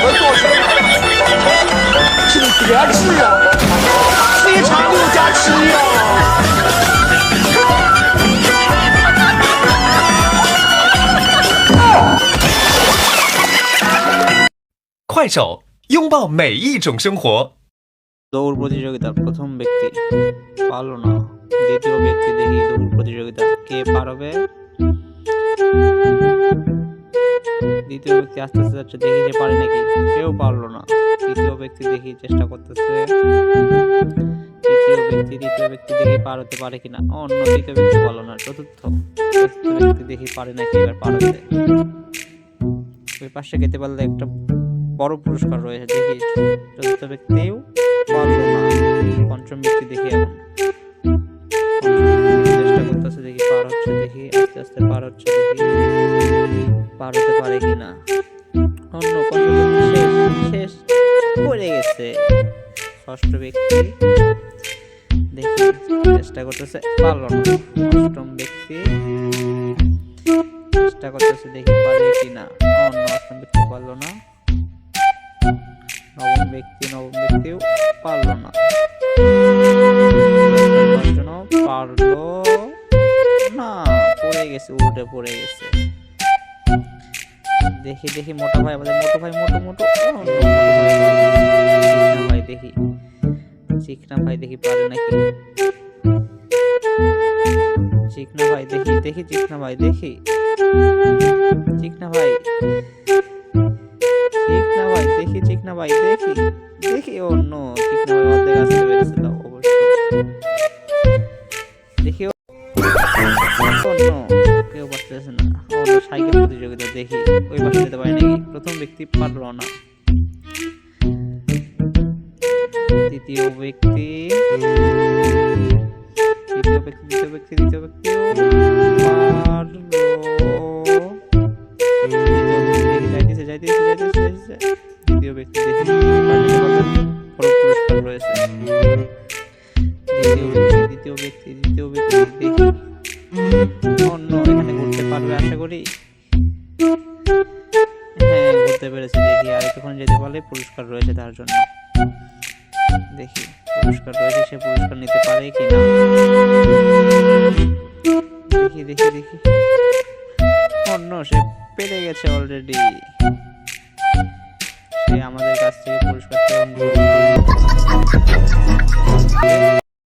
么做成的？请别吃啊，非常六加七呀！快手，拥抱每一种生活。 দৌড় প্রতিযোগিতার প্রথম ব্যক্তি পারল না, দ্বিতীয় ব্যক্তি দেখি দৌড় প্রতিযোগিতা কে পারবে। দ্বিতীয় ব্যক্তি আস্তে আস্তে যাচ্ছে, দেখি যে পারে নাকি, কেউ পারলো না। তৃতীয় ব্যক্তি দেখি চেষ্টা করতেছে, তৃতীয় ব্যক্তি দেখি পার হতে পারে কিনা, অন্য তৃতীয় ব্যক্তি পারলো না। চতুর্থ ব্যক্তি দেখি পারে নাকি, এবার পার হতে। ওই পাশে খেতে পারলে একটা বড় পুরস্কার রয়েছে, দেখি চতুর্থ ব্যক্তিও পারলো না। পঞ্চম ব্যক্তি দেখি এখন চেষ্টা করতেছে, দেখি পার হচ্ছে, দেখি আস্তে আস্তে পার হচ্ছে, দেখি পার হতে পারে কিনা। অন্য শেষ পড়ে গেছে। ষষ্ঠ ব্যক্তি দেখি চেষ্টা করতেছে, পারলো না। অষ্টম ব্যক্তি চেষ্টা করতেছে, দেখি পারে কিনা, অন্য অষ্টম ব্যক্তি পারলো না। নবম ব্যক্তিও পারলো না। পারলো না, পড়ে গেছে, উল্টে পড়ে গেছে। দেখি মোটা ভাই, আমাদের মোটো ভাই, মোটো ভাই দেখি, চিকনা ভাই দেখি পারে নাকি। চিকনা ভাই দেখি চিকনা ভাই দেখি, চিকনা ভাই দেখি, অন্য চিকনা ভাই অর্ধেক আসতে পেরেছে, তাও অবশ্য দেখি অন্য কেউ পারতেছে না। অন্য সাইকেল প্রতিযোগিতা দেখি ওই পাশে যেতে পারে নাকি, প্রথম ব্যক্তি পারল না। তৃতীয় ব্যক্তি যাইতেছে। তৃতীয় ব্যক্তি দেখি বড় পুরস্কার রয়েছে। দ্বিতীয় ব্যক্তি দেখি, অন্য এখানে ঘুরতে পারবে আশা করি। হ্যাঁ, ঘুরতে পেরেছে, দেখি আর একটুক্ষণ যেতে পারলে পুরস্কার রয়েছে তার জন্য। দেখি পুরস্কার রয়েছে, সে পুরস্কার নিতে পারে কিনা। দেখি অন্য সে পেরে গেছে অলরেডি। সে আমাদের কাছ থেকে পুরস্কার গ্রহণ করবে।